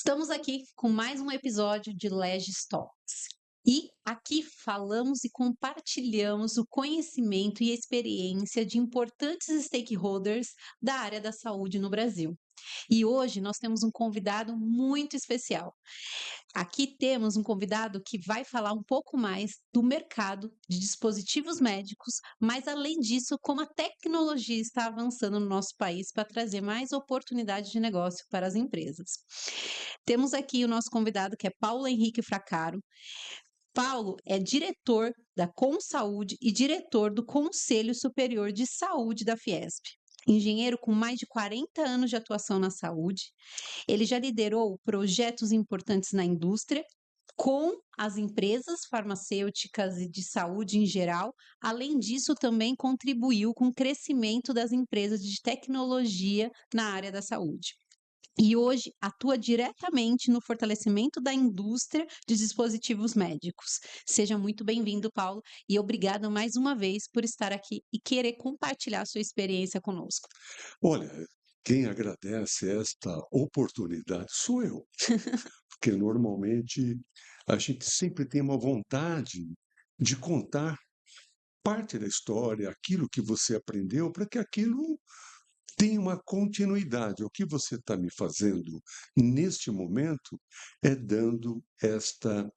Estamos aqui com mais um episódio de Legis Talks. E aqui falamos e compartilhamos o conhecimento e experiência de importantes stakeholders da área da saúde no Brasil. E hoje nós temos um convidado muito especial. Aqui temos um convidado que vai falar um pouco mais do mercado de dispositivos médicos, mas além disso, como a tecnologia está avançando no nosso país para trazer mais oportunidades de negócio para as empresas. Temos aqui o nosso convidado que é Paulo Henrique Fracaro. Paulo é diretor da Consaúde e diretor do Conselho Superior de Saúde da Fiesp. Engenheiro com mais de 40 anos de atuação na saúde, ele já liderou projetos importantes na indústria, com as empresas farmacêuticas e de saúde em geral. Além disso, também contribuiu com o crescimento das empresas de tecnologia na área da saúde. E hoje atua diretamente no fortalecimento da indústria de dispositivos médicos. Seja muito bem-vindo, Paulo, e obrigado mais uma vez por estar aqui e querer compartilhar sua experiência conosco. Olha, quem agradece esta oportunidade sou eu, porque normalmente a gente sempre tem uma vontade de contar parte da história, aquilo que você aprendeu, para que aquilo tenha uma continuidade. O que você está me fazendo neste momento é dando esta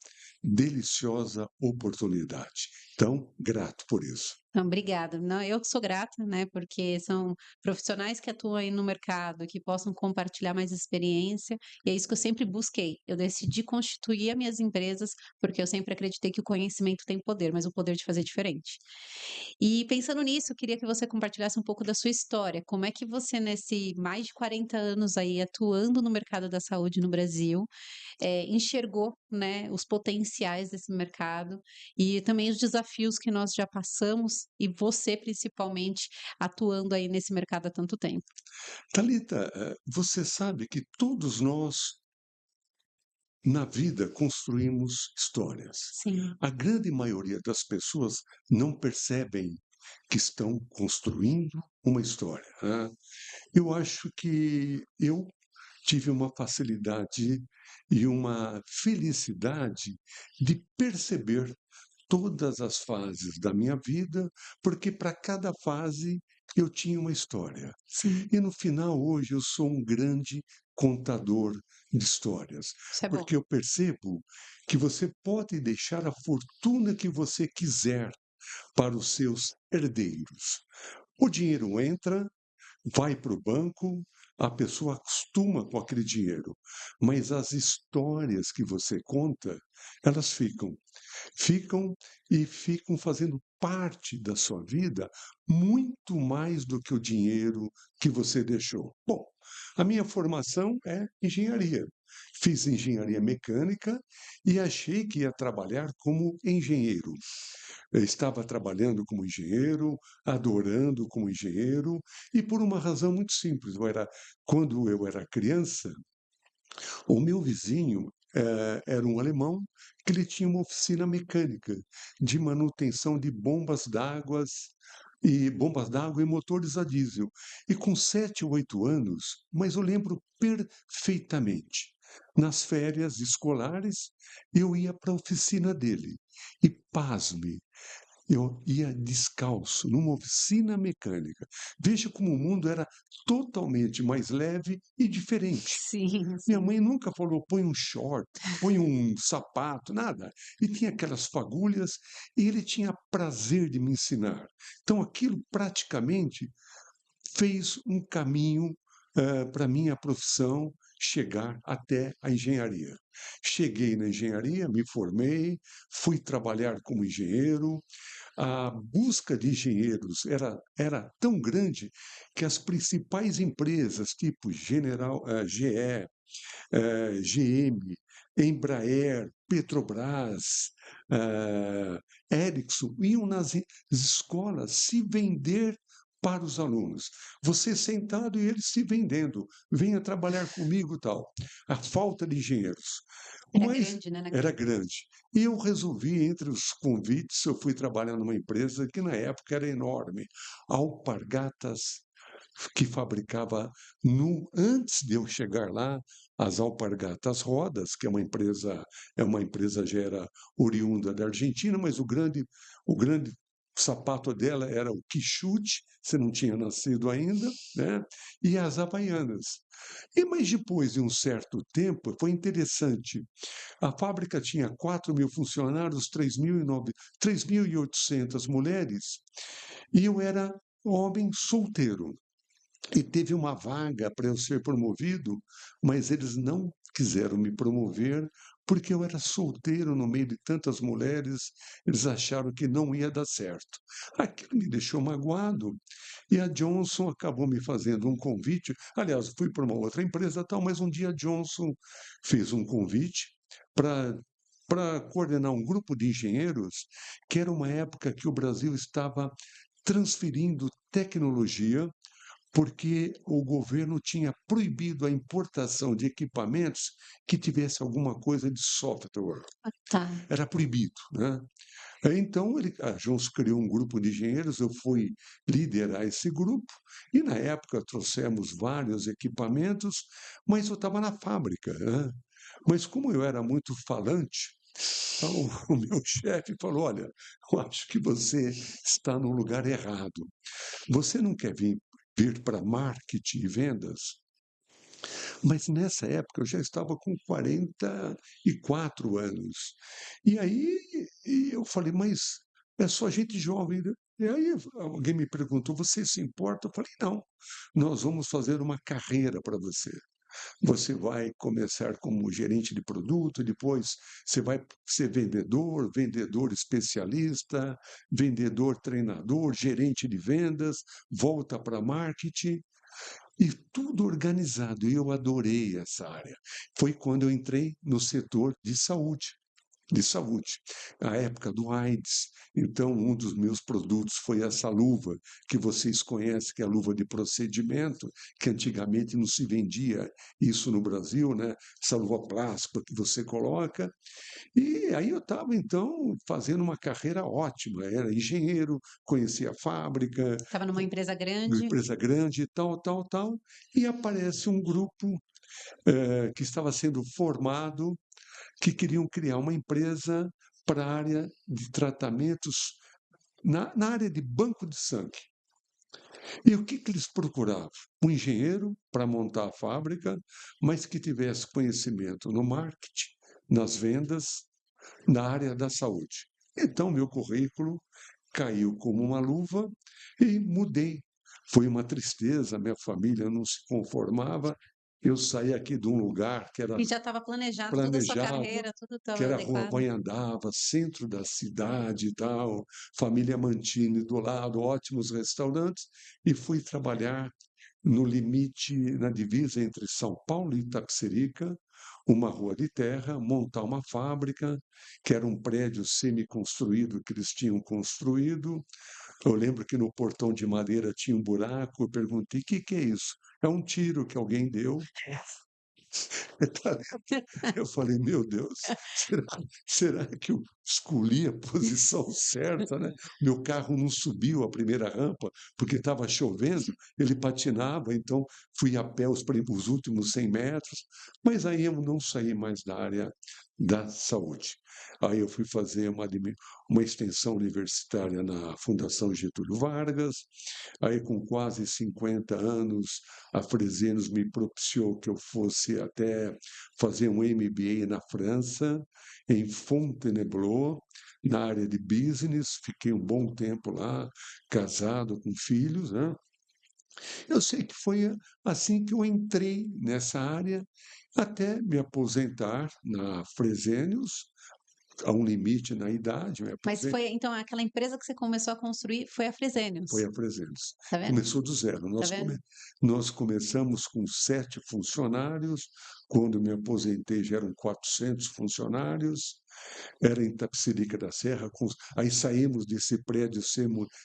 deliciosa oportunidade. Então, grato por isso. Não, obrigada. Não, eu que sou grata, né, porque são profissionais que atuam aí no mercado, que possam compartilhar mais experiência, e é isso que eu sempre busquei. Eu decidi constituir as minhas empresas, porque eu sempre acreditei que o conhecimento tem poder, mas o poder de fazer diferente. E pensando nisso, eu queria que você compartilhasse um pouco da sua história. Como é que você, nesse mais de 40 anos aí atuando no mercado da saúde no Brasil, enxergou, né, os potenciais desse mercado e também os desafios que nós já passamos e você principalmente atuando aí nesse mercado há tanto tempo. Talita, você sabe que todos nós na vida construímos histórias. Sim. A grande maioria das pessoas não percebem que estão construindo uma história, né? Eu acho que eu tive uma facilidade e uma felicidade de perceber todas as fases da minha vida, porque para cada fase eu tinha uma história. Sim, E no final, hoje, eu sou um grande contador de histórias, isso é bom. porque eu percebo que você pode deixar a fortuna que você quiser para os seus herdeiros. O dinheiro entra, vai para o banco, a pessoa acostuma com aquele dinheiro, mas as histórias que você conta, elas ficam e ficam fazendo parte da sua vida muito mais do que o dinheiro que você deixou. Bom, a minha formação é engenharia. Fiz engenharia mecânica e achei que ia trabalhar como engenheiro. Eu estava trabalhando como engenheiro, adorando como engenheiro, e por uma razão muito simples. Quando eu era criança, o meu vizinho era um alemão que ele tinha uma oficina mecânica de manutenção de bombas d'água e motores a diesel. E com 7 ou 8 anos, mas eu lembro perfeitamente, nas férias escolares, eu ia para a oficina dele. E pasme, eu ia descalço numa oficina mecânica. Veja como o mundo era totalmente mais leve e diferente. Sim, Minha sim. mãe nunca falou: "Põe um short, põe um sapato", nada. E tinha aquelas fagulhas, e ele tinha prazer de me ensinar. Então aquilo praticamente fez um caminho, para minha profissão chegar até a engenharia. Cheguei na engenharia, me formei, fui trabalhar como engenheiro. A busca de engenheiros era tão grande que as principais empresas, tipo GE, GM, Embraer, Petrobras, Ericsson, iam nas escolas se vender para os alunos. Você sentado e eles se vendendo. Venha trabalhar comigo, tal. A falta de engenheiros. Era Mas grande, né, era naquele tempo. grande. E eu resolvi, entre os convites, eu fui trabalhar numa empresa que na época era enorme, Alpargatas que fabricava antes de eu chegar lá, as Alpargatas Rodas, que é uma empresa já era oriunda da Argentina, mas o grande sapato dela era o Quixote, você não tinha nascido ainda, né? E as Havaianas. Mas depois de um certo tempo, foi interessante. A fábrica tinha 4.000 funcionários, 3.800 mulheres, e eu era homem solteiro. E teve uma vaga para eu ser promovido, mas eles não quiseram me promover porque eu era solteiro no meio de tantas mulheres, eles acharam que não ia dar certo. Aquilo me deixou magoado e a Johnson acabou me fazendo um convite. Aliás, fui para uma outra empresa tal, mas um dia a Johnson fez um convite para coordenar um grupo de engenheiros, que era uma época que o Brasil estava transferindo tecnologia porque o governo tinha proibido a importação de equipamentos que tivesse alguma coisa de software. Ah, tá. Era proibido, né? Então, a Johnson criou um grupo de engenheiros, eu fui liderar esse grupo, e na época trouxemos vários equipamentos, mas eu estava na fábrica, né? Mas como eu era muito falante, então, o meu chefe falou: olha, eu acho que você está no lugar errado. Você não quer vir para marketing e vendas? Mas nessa época eu já estava com 44 anos. E aí eu falei, mas é só gente jovem, né? E aí alguém me perguntou, você se importa? Eu falei, não, nós vamos fazer uma carreira para você. Você vai começar como gerente de produto, depois você vai ser vendedor, vendedor especialista, vendedor treinador, gerente de vendas, volta para marketing. E tudo organizado, e eu adorei essa área. Foi quando eu entrei no setor de saúde, a época do AIDS. Então, um dos meus produtos foi essa luva, que vocês conhecem, que é a luva de procedimento, que antigamente não se vendia isso no Brasil, né? Essa luva plástica que você coloca. E aí eu estava, então, fazendo uma carreira ótima. Era engenheiro, conhecia a fábrica, Estava numa empresa uma grande. empresa grande, e tal, tal, tal, e aparece um grupo que estava sendo formado, que queriam criar uma empresa para a área de tratamentos, na área de banco de sangue. E o que eles procuravam? Um engenheiro para montar a fábrica, mas que tivesse conhecimento no marketing, nas vendas, na área da saúde. Então, meu currículo caiu como uma luva e mudei. Foi uma tristeza, minha família não se conformava. Eu saí aqui de um lugar que era E já estava planejado toda a sua planejado, carreira, tudo que estava era a Rua adequado. Anhanguera, centro da cidade e tal, família Mantini do lado, ótimos restaurantes, e fui trabalhar no limite, na divisa entre São Paulo e Itapecerica, uma rua de terra, montar uma fábrica, que era um prédio semi-construído que eles tinham construído. Eu lembro que no portão de madeira tinha um buraco, eu perguntei, o que que é isso? É um tiro que alguém deu. Eu falei, meu Deus, será que eu escolhi a posição certa, né? Meu carro não subiu a primeira rampa porque estava chovendo, ele patinava, então fui a pé os últimos 100 metros, mas aí eu não saí mais da área da saúde. Aí eu fui fazer uma extensão universitária na Fundação Getúlio Vargas, aí com quase 50 anos, a Fresenos me propiciou que eu fosse até fazer um MBA na França, em Fontainebleau, na área de business. Fiquei um bom tempo lá, casado, com filhos, né? Eu sei que foi assim que eu entrei nessa área, até me aposentar na Fresenius, a um limite na idade, me Mas aposentei. foi então aquela empresa que você começou a construir foi a Foi Fresenius, a Fresenius. tá vendo? Começou do zero. Tá Nós, vendo? nós começamos com 7 funcionários. Quando me aposentei, já eram 400 funcionários. Era em Tapecerica da Serra. Aí saímos desse prédio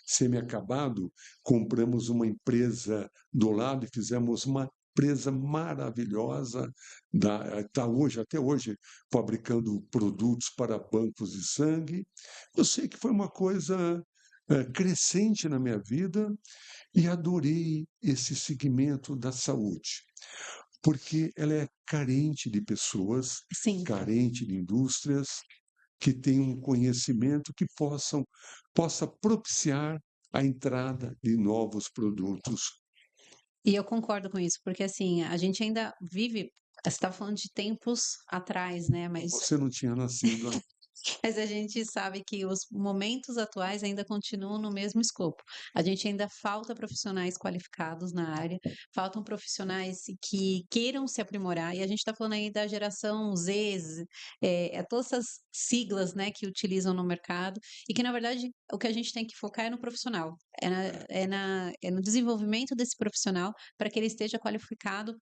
semi-acabado, compramos uma empresa do lado e fizemos uma empresa maravilhosa. Está hoje, até hoje, fabricando produtos para bancos de sangue. Eu sei que foi uma coisa crescente na minha vida e adorei esse segmento da saúde, porque ela é carente de pessoas, Sim. carente de indústrias que tenham um conhecimento que possa propiciar a entrada de novos produtos. E eu concordo com isso, porque assim, a gente ainda vive você estava falando de tempos atrás, né, Você não tinha nascido ainda. mas a gente sabe que os momentos atuais ainda continuam no mesmo escopo. A gente ainda falta profissionais qualificados na área, faltam profissionais que queiram se aprimorar, e a gente está falando aí da geração Z, todas essas siglas, né, que utilizam no mercado, e que na verdade o que a gente tem que focar é no profissional, é no desenvolvimento desse profissional para que ele esteja qualificado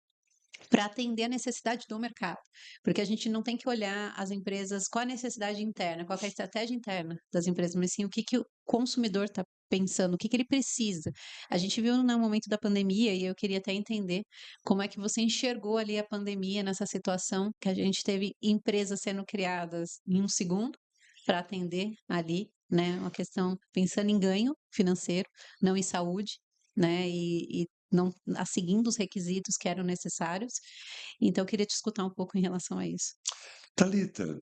para atender a necessidade do mercado, porque a gente não tem que olhar as empresas, qual a necessidade interna, qual que é a estratégia interna das empresas, mas sim o que que o consumidor está pensando, o que que ele precisa. A gente viu no momento da pandemia, e eu queria até entender como é que você enxergou ali a pandemia nessa situação, que a gente teve empresas sendo criadas em um segundo para atender ali, né, uma questão pensando em ganho financeiro, não em saúde, né, e não seguindo os requisitos que eram necessários. Então eu queria te escutar um pouco em relação a isso. Thalita,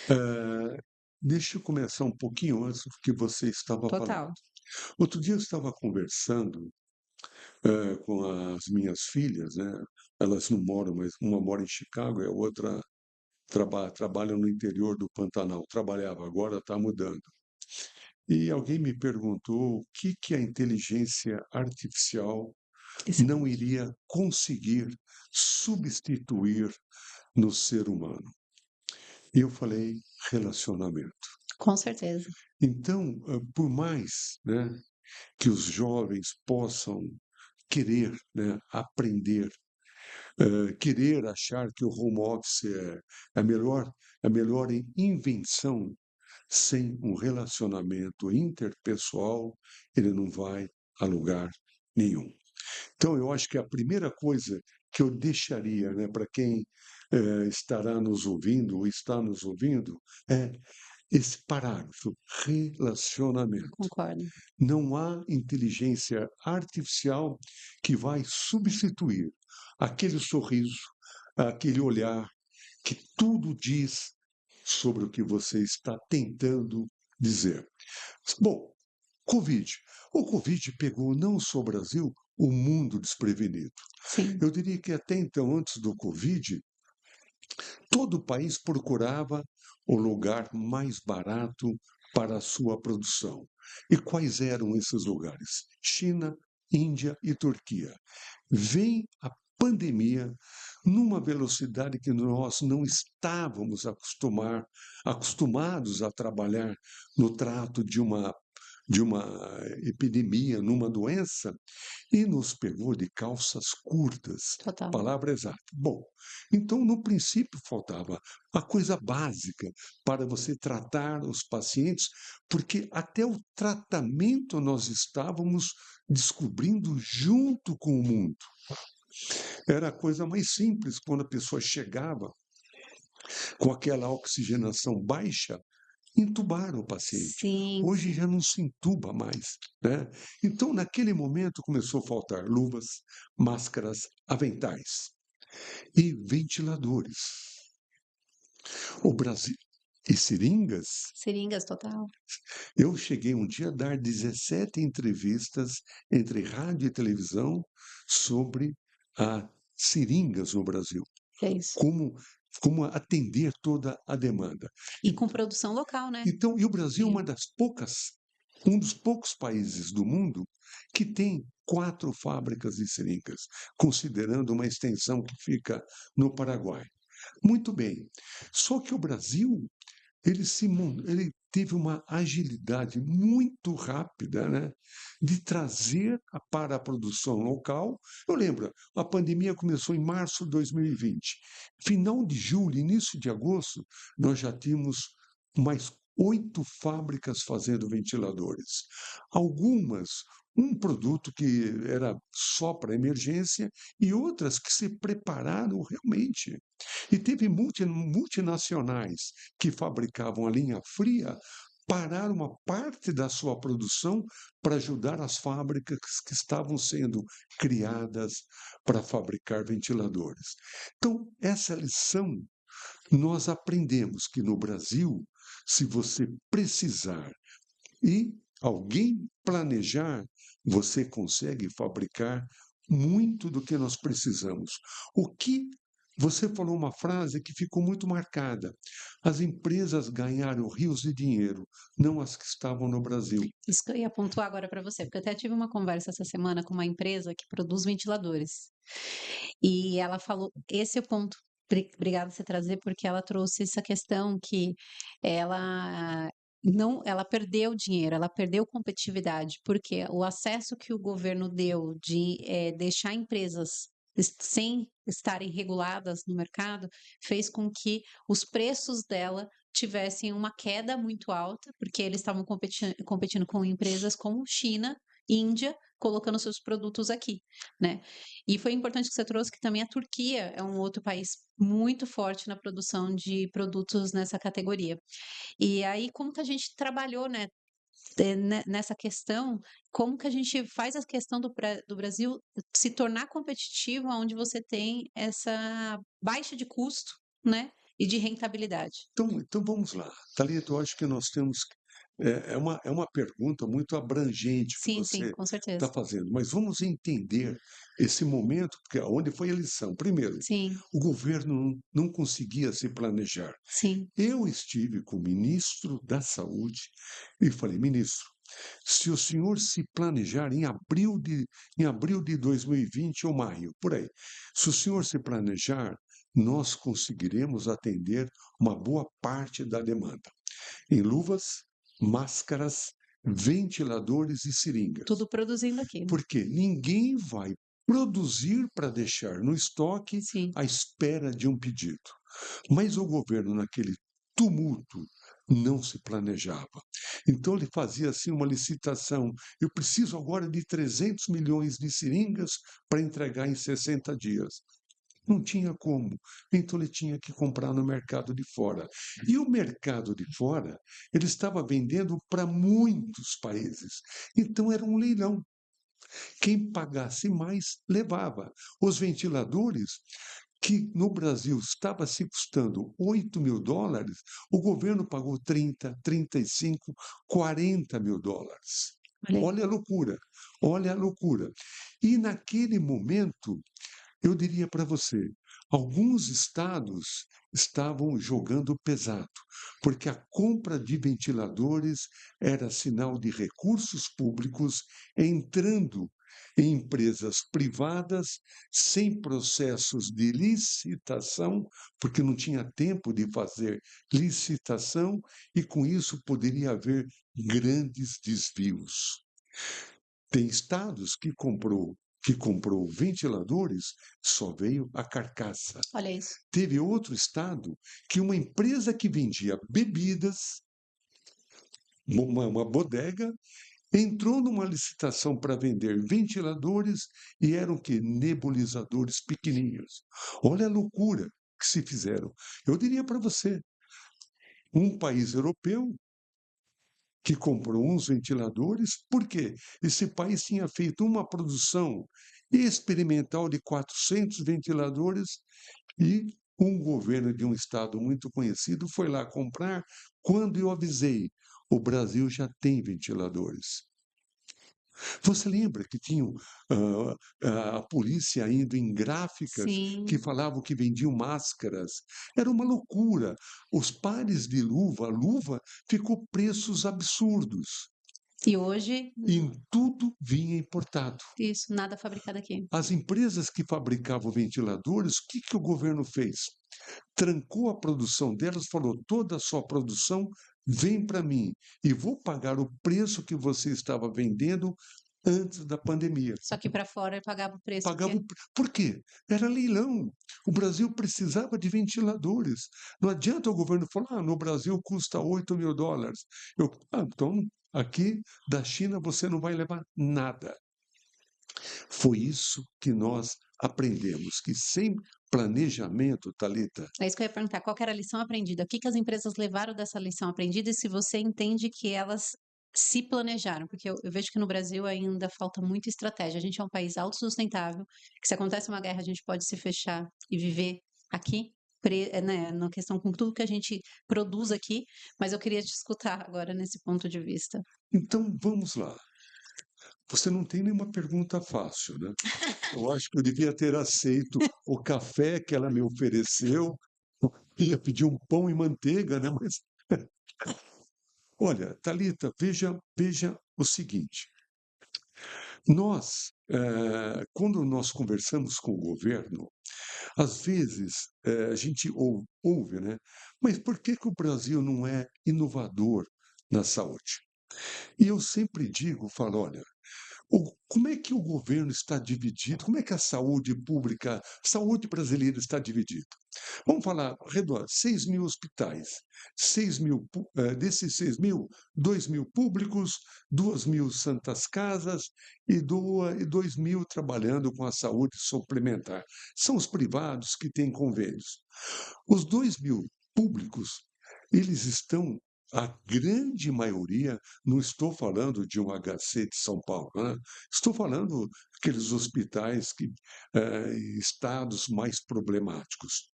eh, deixa eu começar um pouquinho antes do que você estava falando. Total. Outro dia eu estava conversando, com as minhas filhas, né, elas não moram, mas uma mora em Chicago e a outra trabalha no interior do Pantanal. Trabalhava, agora está mudando. E alguém me perguntou o que que a inteligência artificial Isso, não iria conseguir substituir no ser humano. E eu falei: relacionamento. com certeza. Então, por mais, né, que os jovens possam querer, né, aprender, querer achar que o home office é a melhor invenção, sem um relacionamento interpessoal, ele não vai a lugar nenhum. Então, eu acho que a primeira coisa que eu deixaria, né, para quem estará nos ouvindo ou está nos ouvindo, é esse parágrafo: relacionamento. Concordo. Não há inteligência artificial que vai substituir aquele sorriso, aquele olhar que tudo diz sobre o que você está tentando dizer. Bom, Covid. O Covid pegou não só o Brasil, o mundo desprevenido. Sim, Eu diria que até então, antes do Covid, todo o país procurava o lugar mais barato para a sua produção. E quais eram esses lugares? China, Índia e Turquia. Vem a pandemia numa velocidade que nós não estávamos acostumados a trabalhar no trato de uma epidemia, numa doença, e nos pegou de calças curtas. total. Palavra exata. Bom, então no princípio faltava a coisa básica para você tratar os pacientes, porque até o tratamento nós estávamos descobrindo junto com o mundo. Era a coisa mais simples quando a pessoa chegava com aquela oxigenação baixa, entubar o paciente. Sim, Hoje sim. já não se entuba mais, né? Então, naquele momento, começou a faltar luvas, máscaras, aventais e ventiladores. O Brasil. E seringas. Seringas, total. Eu cheguei um dia a dar 17 entrevistas entre rádio e televisão sobre a seringas no Brasil. É isso. Como, como atender toda a demanda. E com produção local, né? Então, e o Brasil é Sim. um dos poucos países do mundo que tem 4 fábricas de seringas, considerando uma extensão que fica no Paraguai. Muito bem. Só que o Brasil, ele teve uma agilidade muito rápida, né, de trazer para a produção local. Eu lembro, a pandemia começou em março de 2020. Final de julho, início de agosto, nós já tínhamos mais 8 fábricas fazendo ventiladores. Algumas, um produto que era só para emergência e outras que se prepararam realmente. E teve multinacionais que fabricavam a linha fria parar uma parte da sua produção para ajudar as fábricas que estavam sendo criadas para fabricar ventiladores. Então, essa lição nós aprendemos que no Brasil, se você precisar e alguém planejar, você consegue fabricar muito do que nós precisamos. O que você falou uma frase que ficou muito marcada. As empresas ganharam rios de dinheiro, não as que estavam no Brasil. Isso que eu ia pontuar agora para você, porque eu até tive uma conversa essa semana com uma empresa que produz ventiladores. E ela falou, esse é o ponto. Obrigada por você trazer, porque ela trouxe essa questão que ela não, ela perdeu dinheiro, ela perdeu competitividade, porque o acesso que o governo deu de deixar empresas sem estarem reguladas no mercado fez com que os preços dela tivessem uma queda muito alta, porque eles estavam competindo com empresas como China, Índia, colocando seus produtos aqui, né? E foi importante que você trouxe que também a Turquia é um outro país muito forte na produção de produtos nessa categoria. E aí, como que a gente trabalhou, né, nessa questão, como que a gente faz a questão do Brasil se tornar competitivo, onde você tem essa baixa de custo, né, e de rentabilidade? Então vamos lá. Thalita, eu acho que nós temos. É uma pergunta muito abrangente que Sim, sim, você com está certeza. fazendo, mas vamos entender esse momento, porque onde foi a lição? Primeiro, Sim, o governo não conseguia se planejar. sim. Eu estive com o ministro da Saúde e falei, ministro, se o senhor se planejar em abril de 2020 ou maio, por aí, se o senhor se planejar, nós conseguiremos atender uma boa parte da demanda em luvas, máscaras, ventiladores e seringas. Tudo produzindo aqui, né? Porque ninguém vai produzir para deixar no estoque Sim. à espera de um pedido. Mas o governo, naquele tumulto, não se planejava. Então ele fazia assim uma licitação. Eu preciso agora de 300 milhões de seringas para entregar em 60 dias. Não tinha como. Então ele tinha que comprar no mercado de fora. E o mercado de fora, ele estava vendendo para muitos países. Então era um leilão. Quem pagasse mais levava. Os ventiladores, que no Brasil estava se custando US$ 8.000, o governo pagou 30, 35, US$ 40.000. Olha aí. Olha a loucura, olha a loucura. E naquele momento, eu diria para você, alguns estados estavam jogando pesado, porque a compra de ventiladores era sinal de recursos públicos entrando em empresas privadas sem processos de licitação, porque não tinha tempo de fazer licitação e com isso poderia haver grandes desvios. Tem estados que comprou ventiladores, só veio a carcaça. Olha isso. Teve outro estado que uma empresa que vendia bebidas, uma bodega, entrou numa licitação para vender ventiladores e eram que nebulizadores pequeninhos. Olha a loucura que se fizeram. Eu diria para você, um país europeu que comprou uns ventiladores, porque esse país tinha feito uma produção experimental de 400 ventiladores e um governo de um estado muito conhecido foi lá comprar. Quando eu avisei, o Brasil já tem ventiladores. Você lembra que tinham a polícia indo em gráficas que Sim. falavam que vendiam máscaras? Era uma loucura. Os pares de luva, a luva ficou preços absurdos. E hoje, Em tudo vinha importado. isso, nada fabricado aqui. As empresas que fabricavam ventiladores, o que o governo fez? Trancou a produção delas, falou: toda a sua produção vem para mim e vou pagar o preço que você estava vendendo antes da pandemia. Só que para fora ele pagava o preço Pagava que por quê? Era leilão. O Brasil precisava de ventiladores. Não adianta o governo falar, no Brasil custa US$ 8.000. Então, aqui da China você não vai levar nada. Foi isso que nós aprendemos que sem planejamento, Thalita, É isso que eu ia perguntar, qual que era a lição aprendida? O que que as empresas levaram dessa lição aprendida e se você entende que elas se planejaram? Porque eu vejo que no Brasil ainda falta muita estratégia. A gente é um país autossustentável, que se acontece uma guerra, a gente pode se fechar e viver aqui, né, na questão com tudo que a gente produz aqui, mas eu queria te escutar agora nesse ponto de vista. então vamos lá. Você não tem nenhuma pergunta fácil, né? Eu acho que eu devia ter aceito o café que ela me ofereceu. Ia pedir um pão e manteiga, né? Mas olha, Thalita, veja o seguinte. Quando nós conversamos com o governo, às vezes a gente ouve, né? Mas por que que o Brasil não é inovador na saúde? E eu sempre digo, falo, olha, como é que o governo está dividido? Como é que a saúde pública, a saúde brasileira está dividida? Vamos falar, ao redor, 6 mil hospitais. Desses 6 mil, 2 mil públicos, 2 mil santas casas e 2 mil trabalhando com a saúde suplementar. São os privados que têm convênios. Os 2 mil públicos, eles estão, a grande maioria, não estou falando de um HC de São Paulo, né? Estou falando aqueles hospitais estados mais problemáticos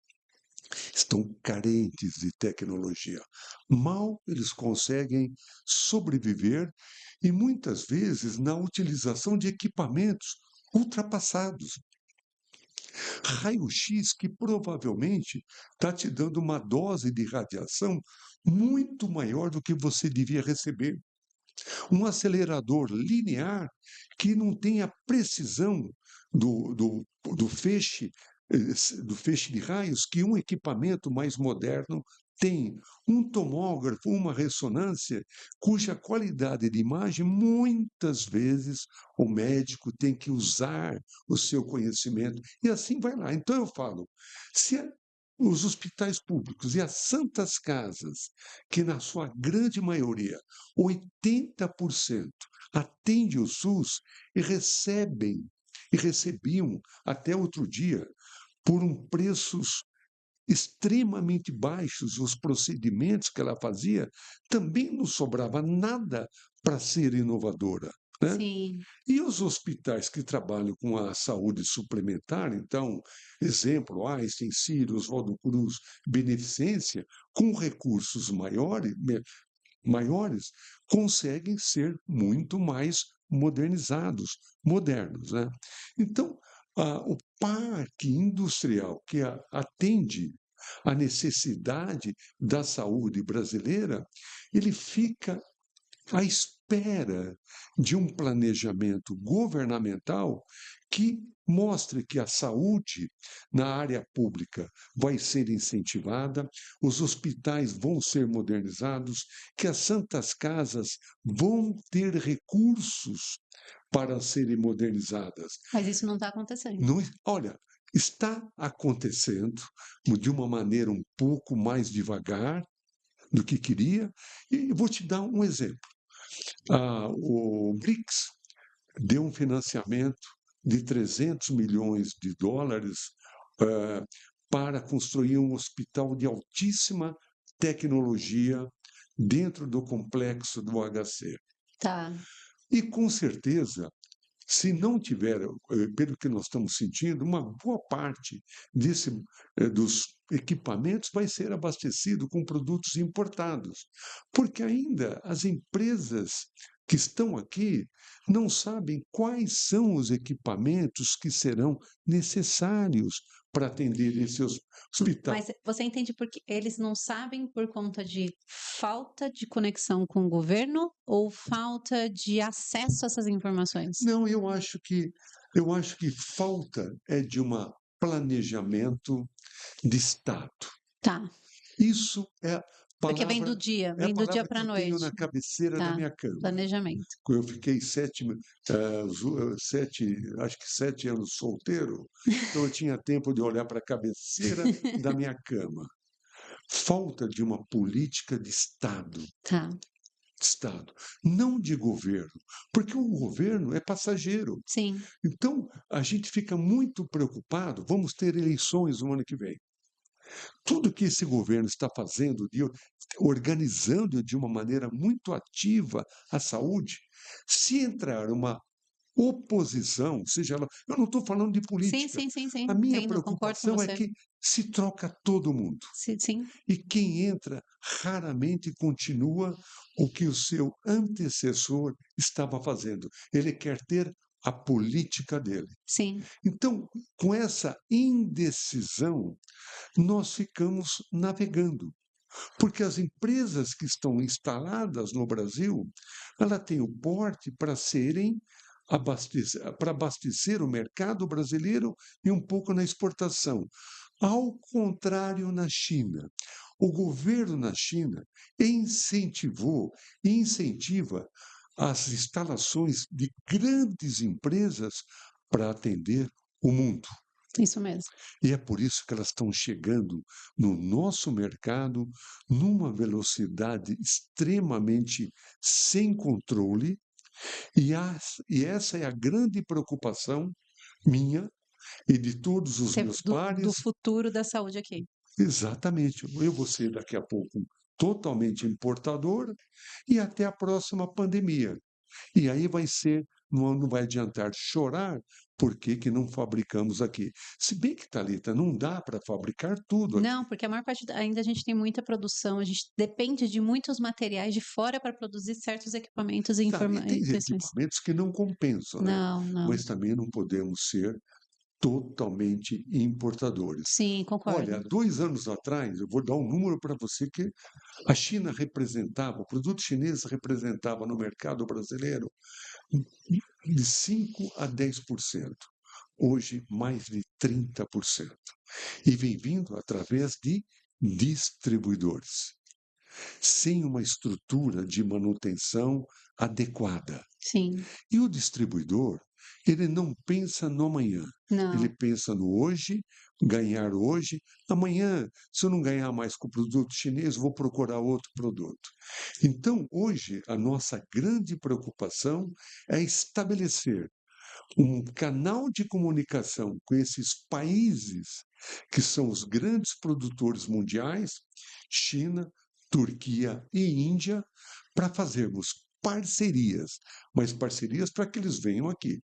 estão carentes de tecnologia. Mal eles conseguem sobreviver e muitas vezes na utilização de equipamentos ultrapassados. Raio-X que provavelmente está te dando uma dose de radiação muito maior do que você devia receber. Um acelerador linear que não tem a precisão do, do, do feixe do feixe de raios que um equipamento mais moderno tem. Um tomógrafo, uma ressonância, cuja qualidade de imagem, muitas vezes, o médico tem que usar o seu conhecimento. E assim vai lá. Então, eu falo: se os hospitais públicos e as santas casas, que na sua grande maioria, 80%, atende o SUS e recebiam até outro dia por preços extremamente baixos os procedimentos que ela fazia, também não sobrava nada para ser inovadora. Né? Sim. E os hospitais que trabalham com a saúde suplementar, então, exemplo, Einstein, Sírio, Oswaldo Cruz, Beneficência, com recursos maiores, conseguem ser muito mais modernos. Né? Então, o parque industrial que atende à necessidade da saúde brasileira, ele fica à espera de um planejamento governamental que mostre que a saúde na área pública vai ser incentivada, os hospitais vão ser modernizados, que as santas casas vão ter recursos para serem modernizadas. Mas isso não está acontecendo. Não, olha, está acontecendo de uma maneira um pouco mais devagar do que queria, e vou te dar um exemplo. O BRICS deu um financiamento de 300 milhões de dólares para construir um hospital de altíssima tecnologia dentro do complexo do HC. Tá. E, com certeza, se não tiver, pelo que nós estamos sentindo, uma boa parte dos equipamentos vai ser abastecido com produtos importados, porque ainda as empresas que estão aqui não sabem quais são os equipamentos que serão necessários para atender esse hospital. Mas você entende porque eles não sabem por conta de falta de conexão com o governo ou falta de acesso a essas informações? Não, eu acho que falta de um planejamento de Estado. Tá. Isso Porque é a vem do dia palavra que para a eu tenho noite. na cabeceira da Tá. minha cama. Planejamento. Eu fiquei acho que 7 anos solteiro, então eu tinha tempo de olhar para a cabeceira da minha cama. Falta de uma política de Estado. Tá. Estado, não de governo, porque o governo é passageiro. Sim, Então, a gente fica muito preocupado, vamos ter eleições no ano que vem. Tudo que esse governo está fazendo, organizando de uma maneira muito ativa a saúde, se entrar uma oposição, seja ela. Eu não estou falando de sim, política. sim, sim, sim, A minha entendo, concordo com preocupação é você. que se troca todo mundo. Sim, E quem entra raramente continua o que o seu antecessor estava fazendo. Ele quer ter a política dele. sim, Então, com essa indecisão, nós ficamos navegando. Porque as empresas que estão instaladas no Brasil, ela tem o porte para serem para abastecer o mercado brasileiro e um pouco na exportação. Ao contrário, na China, o governo na China incentivou e incentiva as instalações de grandes empresas para atender o mundo. isso mesmo. E é por isso que elas estão chegando no nosso mercado numa velocidade extremamente sem controle, e essa é a grande preocupação minha e de todos os Você meus do pares. futuro da saúde aqui. Exatamente, eu vou ser daqui a pouco totalmente importador e até a próxima pandemia. E aí vai ser, não vai adiantar chorar por que não fabricamos aqui. Se bem que, Thalita, não dá para fabricar tudo aqui. Não, porque a maior parte ainda a gente tem muita produção, a gente depende de muitos materiais de fora para produzir certos equipamentos e Tá, e tem impressões. equipamentos que não compensam, né? Não, não. Mas também não podemos ser totalmente importadores. Sim, Olha, concordo. há 2 anos atrás, eu vou dar um número para você que a China representava, o produto chinês representava no mercado brasileiro de 5 a 10%. Hoje, mais de 30%. E vem vindo através de distribuidores, sem uma estrutura de manutenção adequada. Sim. E o distribuidor, ele não pensa no amanhã, ele Não. pensa no hoje, ganhar hoje. Amanhã, se eu não ganhar mais com o produto chinês, vou procurar outro produto. Então, hoje, a nossa grande preocupação é estabelecer um canal de comunicação com esses países que são os grandes produtores mundiais, China, Turquia e Índia, para fazermos parcerias, mas parcerias para que eles venham aqui.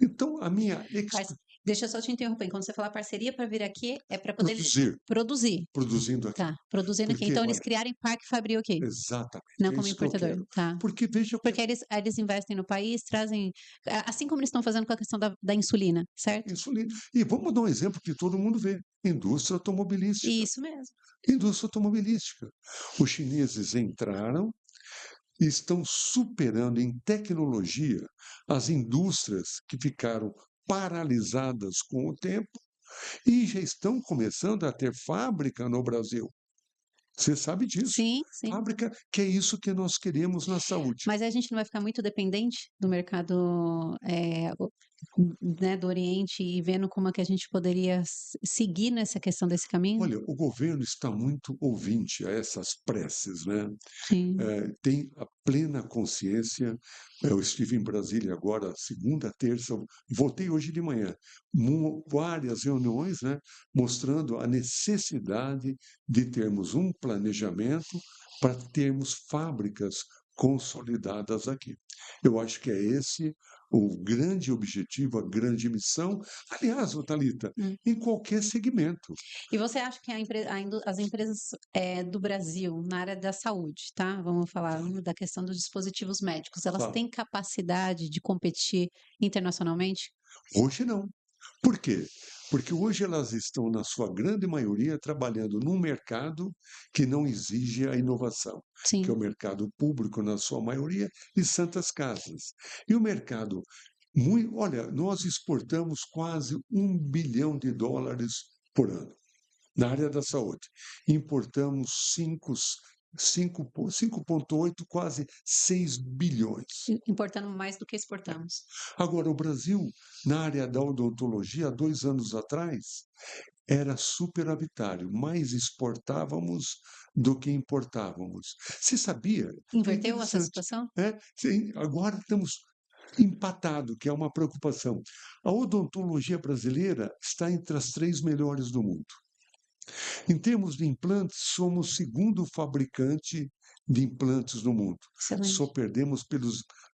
Então, a minha Parce deixa eu só te interromper, quando você fala parceria para vir aqui, é para poder eles produzir, produzir. produzindo aqui. Tá, produzindo aqui. Porque, Então eles olha, criarem parque fabril aqui, exatamente, não é como isso que eu importador. quero. Tá. Porque veja o que Porque eles investem no país, trazem assim como eles estão fazendo com a questão da insulina, é certo? insulina. E vamos dar um exemplo que todo mundo vê: indústria automobilística. Isso mesmo. Indústria automobilística. Os chineses entraram e estão superando em tecnologia as indústrias que ficaram paralisadas com o tempo e já estão começando a ter fábrica no Brasil. Você sabe disso. Sim, sim. Fábrica, que é isso que nós queremos na saúde. Mas a gente não vai ficar muito dependente do mercado, né, do Oriente e vendo como é que a gente poderia seguir nessa questão desse caminho? Olha, o governo está muito ouvinte a essas preces, né? Sim. Tem a plena consciência. Eu estive em Brasília agora, segunda, terça, voltei hoje de manhã, várias reuniões, né, mostrando a necessidade de termos um planejamento para termos fábricas consolidadas aqui. Eu acho que é esse o grande objetivo, a grande missão. Aliás, ô Thalita, Hum. em qualquer segmento. E você acha que as empresas do Brasil, na área da saúde, tá? Vamos falar da questão dos dispositivos médicos, elas Fala, têm capacidade de competir internacionalmente? hoje não. Por quê? Porque hoje elas estão, na sua grande maioria, trabalhando num mercado que não exige a inovação, que é o Sim. mercado público, na sua maioria, e santas casas. E o mercado, olha, nós exportamos quase US$ 1 bilhão por ano na área da saúde. Importamos 5,8, quase 6 bilhões. Importando mais do que exportamos. Agora, o Brasil, na área da odontologia, há 2 anos atrás, era superavitário, mais exportávamos do que importávamos. Você sabia? É Inverteu essa interessante. situação? Sim, agora estamos empatado, que é uma preocupação. A odontologia brasileira está entre as 3 melhores do mundo. Em termos de implantes, somos o segundo fabricante de implantes no mundo. Só Excelente. perdemos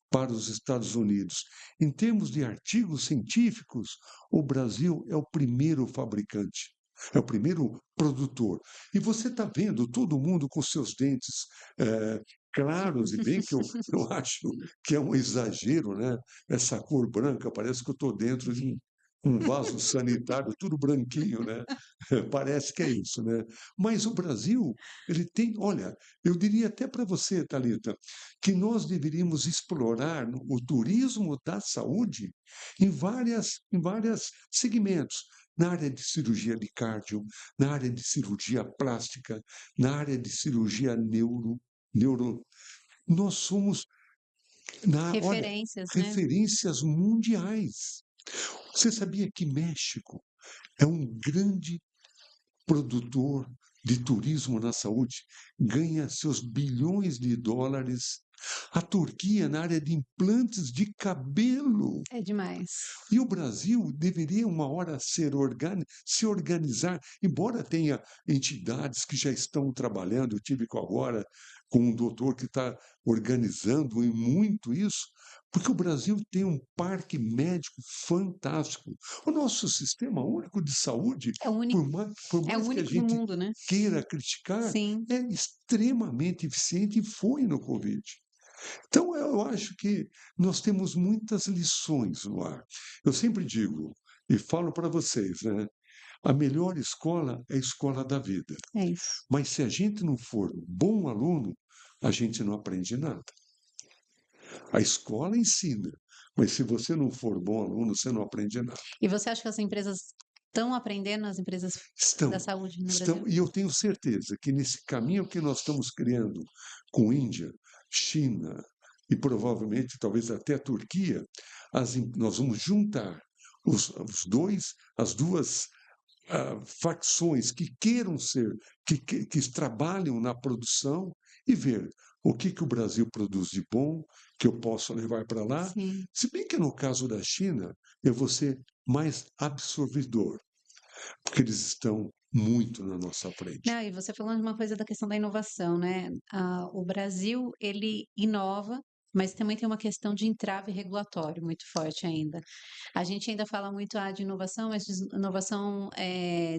para os Estados Unidos. Em termos de artigos científicos, o Brasil é o primeiro fabricante, é o primeiro produtor. E você está vendo todo mundo com seus dentes claros, e bem que eu acho que é um exagero, né? Essa cor branca, parece que eu estou dentro de um vaso sanitário, tudo branquinho, né? Parece que é isso, né? Mas o Brasil, ele tem, olha, eu diria até para você, Thalita, que nós deveríamos explorar o turismo da saúde em várias segmentos, na área de cirurgia de cardio, na área de cirurgia plástica, na área de cirurgia neuro. Nós somos, olha, Referências, né? referências mundiais. Você sabia que México é um grande produtor de turismo na saúde, ganha seus bilhões de dólares. A Turquia, na área de implantes de cabelo. É demais. E o Brasil deveria, uma hora, se organizar, embora tenha entidades que já estão trabalhando. Eu tive agora com um doutor que está organizando e muito isso, porque o Brasil tem um parque médico fantástico. O nosso sistema único de saúde, É o único, por é o mais que a único no gente mundo, né? queira criticar, Sim. é extremamente eficiente e foi no Covid. Então, eu acho que nós temos muitas lições no ar. Eu sempre digo, e falo para vocês, né? A melhor escola é a escola da vida. É isso. Mas se a gente não for bom aluno, a gente não aprende nada. A escola ensina, mas se você não for bom aluno, você não aprende nada. E você acha que as empresas estão aprendendo, as empresas da Estão, saúde no Brasil? estão, e eu tenho certeza que nesse caminho que nós estamos criando com Índia, China e provavelmente talvez até a Turquia, nós vamos juntar as duas facções que queiram ser, que trabalham na produção e ver o que o Brasil produz de bom, que eu posso levar para lá. Sim. Se bem que no caso da China, eu vou ser mais absorvidor, porque eles estão muito na nossa frente. Não, e você falando de uma coisa da questão da inovação, né? O Brasil, ele inova, mas também tem uma questão de entrave regulatório muito forte ainda. A gente ainda fala muito de inovação, mas inovação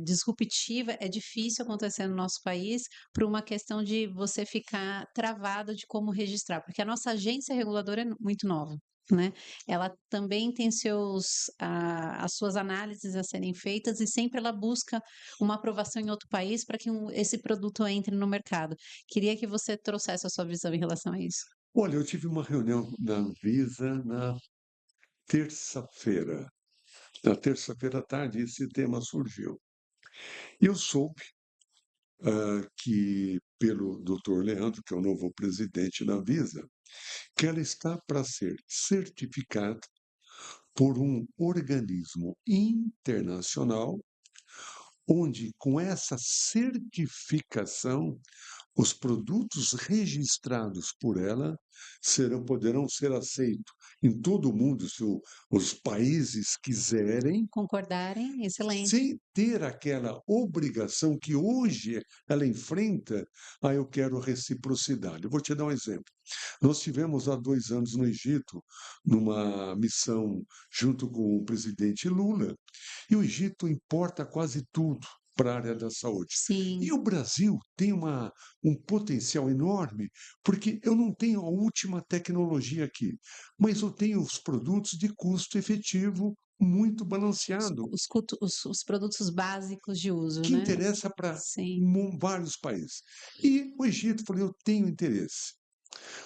disruptiva é difícil acontecer no nosso país por uma questão de você ficar travado de como registrar, porque a nossa agência reguladora é muito nova. Né? Ela também tem as suas análises a serem feitas e sempre ela busca uma aprovação em outro país para que esse produto entre no mercado. Queria que você trouxesse a sua visão em relação a isso. Olha, eu tive uma reunião na Anvisa na terça-feira. Na terça-feira à tarde, esse tema surgiu. E eu soube que, pelo doutor Leandro, que é o novo presidente da Anvisa, que ela está para ser certificada por um organismo internacional, onde, com essa certificação, os produtos registrados por ela poderão ser aceitos em todo o mundo, se os países quiserem, Concordarem? Excelente. sem ter aquela obrigação que hoje ela enfrenta. Eu quero reciprocidade. Eu vou te dar um exemplo. Nós tivemos há 2 anos no Egito, numa missão junto com o presidente Lula, e o Egito importa quase tudo para a área da saúde. E Sim, o Brasil tem um potencial enorme, porque eu não tenho a última tecnologia aqui, mas eu tenho os produtos de custo efetivo muito balanceado, os produtos básicos de uso, que né? interessa para Sim. vários países. E o Egito falou: eu tenho interesse,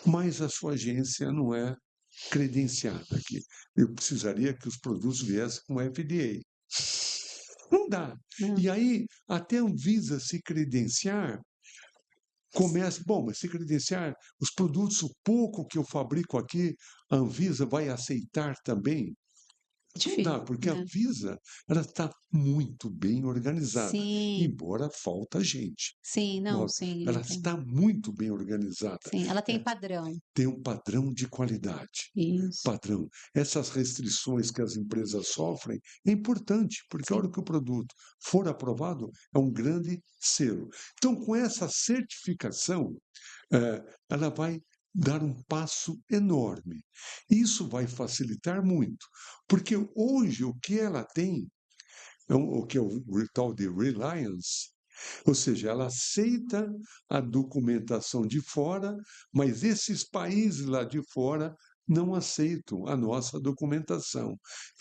mas a sua agência não é credenciada aqui. Eu precisaria que os produtos viessem com FDA. Não dá. Não. E aí, até a Anvisa se credenciar, começa, bom, mas se credenciar, os produtos, o pouco que eu fabrico aqui, a Anvisa vai aceitar também? Não dá, porque a né. Visa, ela está muito bem organizada, Sim, embora falta gente. sim, não, Ó, sim, eu ela entendo. está muito bem organizada. Sim, ela tem É, padrão. tem um padrão de qualidade. Isso, Padrão. Essas restrições que as empresas sofrem é importante, porque a sim, hora que o produto for aprovado, é um grande selo. Então, com essa certificação, ela vai dar um passo enorme. Isso vai facilitar muito, porque hoje o que ela tem, o que é o tal de reliance, ou seja, ela aceita a documentação de fora, mas esses países lá de fora não aceitam a nossa documentação.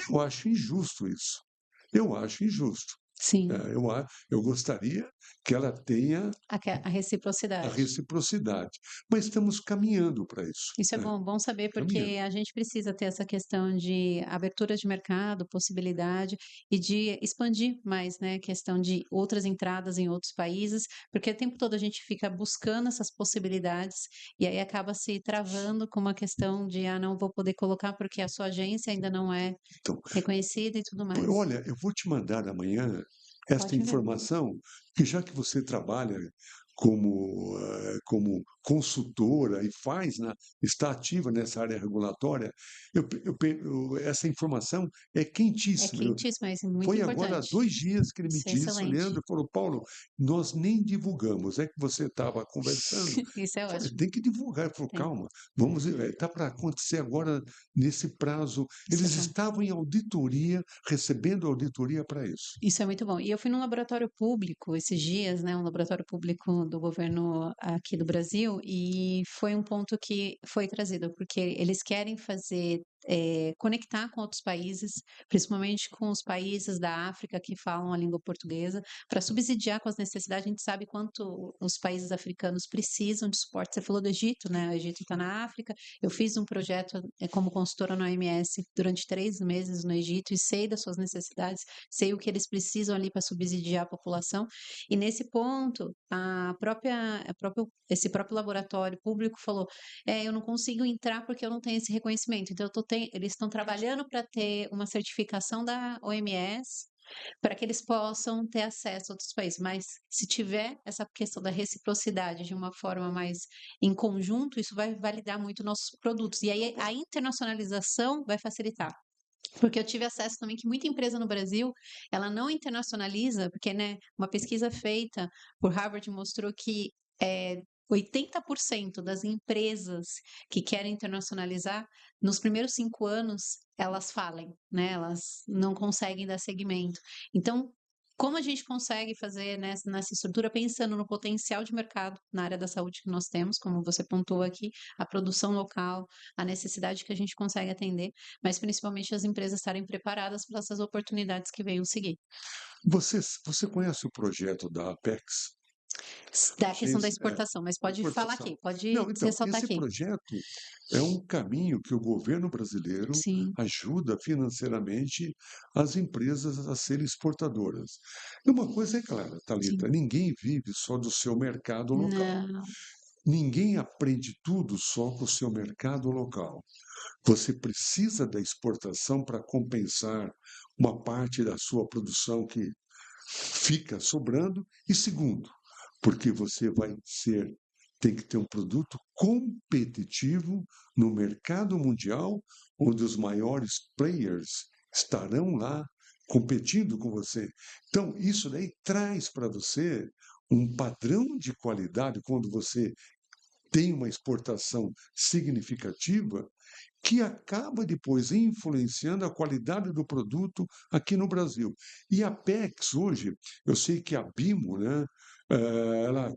Eu acho injusto isso. Eu acho injusto. sim. Eu gostaria que ela tenha A a reciprocidade. reciprocidade, mas estamos caminhando para isso, Isso é né? bom, bom saber, Caminhando. porque a gente precisa ter essa questão de abertura de mercado, possibilidade e de expandir mais, né, questão de outras entradas em outros países, porque o tempo todo a gente fica buscando essas possibilidades e aí acaba se travando com uma questão de: "Ah, não vou poder colocar porque a sua agência ainda não é Então, reconhecida", e tudo mais. olha, eu vou te mandar amanhã esta Pode ver. informação, que já que você trabalha como consultora e está ativa nessa área regulatória, essa informação é É quentíssima. quentíssimo, é muito Foi agora há importante. 2 dias que ele me Isso é disse, o excelente. Leandro falou: "Paulo, nós nem divulgamos, é que você estava conversando". Isso é Falei: ótimo. "Tem que divulgar". Ele falou: Tem. "Calma, vamos está para acontecer agora nesse prazo". Isso é Eles bom. estavam em auditoria, recebendo auditoria para isso. Isso é muito bom. E eu fui num laboratório público esses dias, né, um laboratório público do governo aqui do Brasil, e foi um ponto que foi trazido, porque eles querem fazer, conectar com outros países, principalmente com os países da África que falam a língua portuguesa, para subsidiar com as necessidades. A gente sabe quanto os países africanos precisam de suporte. Você falou do Egito, né? O Egito está na África. Eu fiz um projeto, como consultora no OMS durante 3 meses no Egito e sei das suas necessidades, sei o que eles precisam ali para subsidiar a população. E nesse ponto, esse próprio laboratório público falou: eu não consigo entrar porque eu não tenho esse reconhecimento. Então, eles estão trabalhando para ter uma certificação da OMS para que eles possam ter acesso a outros países. Mas se tiver essa questão da reciprocidade de uma forma mais em conjunto, isso vai validar muito nossos produtos. E aí a internacionalização vai facilitar. Porque eu tive acesso também que muita empresa no Brasil, ela não internacionaliza, porque, né, uma pesquisa feita por Harvard mostrou que 80% das empresas que querem internacionalizar, nos primeiros 5 anos, elas falem, né, elas não conseguem dar seguimento. Então, como a gente consegue fazer nessa estrutura, pensando no potencial de mercado na área da saúde que nós temos, como você pontuou aqui, a produção local, a necessidade que a gente consegue atender, mas principalmente as empresas estarem preparadas para essas oportunidades que venham seguir. Você conhece o projeto da Apex? Da questão da Agência exportação, mas de pode falar exportação. aqui, pode Não, então, ressaltar esse aqui. projeto é um caminho que o governo brasileiro Sim, ajuda financeiramente as empresas a serem exportadoras. E uma coisa é clara, sim. Thalita, ninguém vive só do seu mercado local. Não, Ninguém aprende tudo só com o seu mercado local. Você precisa da exportação para compensar uma parte da sua produção que fica sobrando. E segundo, porque você tem que ter um produto competitivo no mercado mundial, onde os maiores players estarão lá competindo com você. Então, isso daí traz para você um padrão de qualidade quando você tem uma exportação significativa que acaba depois influenciando a qualidade do produto aqui no Brasil. E a PEX hoje, eu sei que a BIMO, né, ela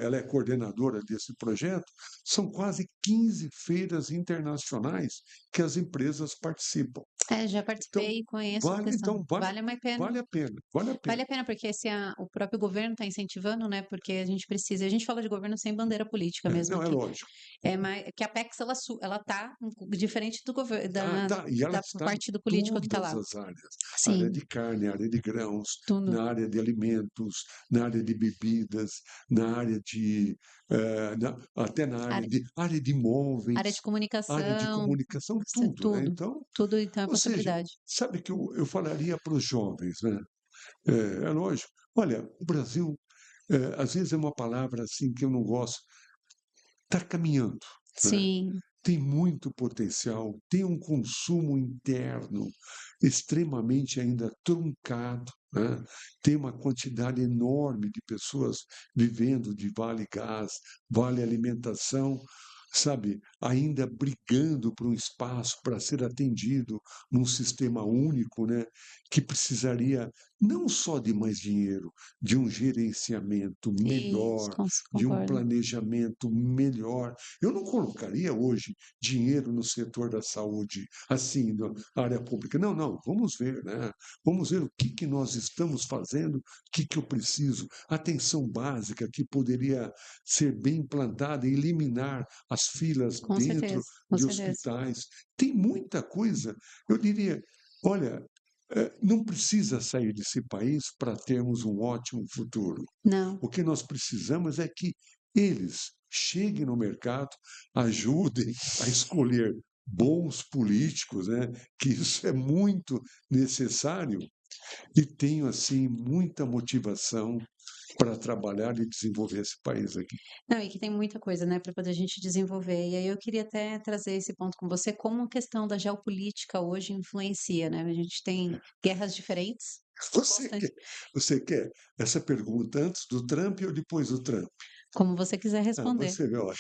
ela é coordenadora desse projeto, são quase 15 feiras internacionais que as empresas participam. já Então, participei e conheço a questão. então vale, Vale a pena. vale a pena, vale a Vale pena. a pena, porque se o próprio governo está incentivando, né? Porque a gente precisa. A gente fala de governo sem bandeira política mesmo Não, é aqui. lógico. Que a PEX ela tá diferente do governo Tá, tá. E ela da está em partido político que está todas lá. as áreas. Área Sim, de carne, área de grãos, tudo. na área de alimentos, na área de bebidas, na área de, até na Área, área de área de móveis, área de comunicação, comunicação, tudo, né? tudo, Então, tudo então é ou seja, possibilidade. sabe que eu falaria para os jovens, né? É lógico. Olha, o Brasil, às vezes é uma palavra assim que eu não gosto, está caminhando, né? Sim, Tem muito potencial, tem um consumo interno extremamente ainda truncado, né? Tem uma quantidade enorme de pessoas vivendo de vale gás, vale alimentação, sabe, ainda brigando por um espaço para ser atendido num sistema único, né? Que precisaria não só de mais dinheiro, de um gerenciamento isso, melhor, de um concordo. planejamento melhor. Eu não colocaria hoje dinheiro no setor da saúde, assim, na área pública. Não, não, vamos ver, né? Vamos ver o que nós estamos fazendo, o que eu preciso. Atenção básica que poderia ser bem implantada e eliminar as filas Com dentro certeza, com de certeza. hospitais. Tem muita coisa. Eu diria, olha, não precisa sair desse país para termos um ótimo futuro. Não, O que nós precisamos é que eles cheguem no mercado, ajudem a escolher bons políticos, né? Que isso é muito necessário, e tenham, assim, muita motivação para trabalhar e desenvolver esse país aqui. não, e que tem muita coisa, né, para poder a gente desenvolver. E aí eu queria até trazer esse ponto com você, como a questão da geopolítica hoje influencia, né? A gente tem guerras diferentes, Você constante, quer, você quer essa pergunta antes do Trump ou depois do Trump? como você quiser Ah, responder. você vê, olha,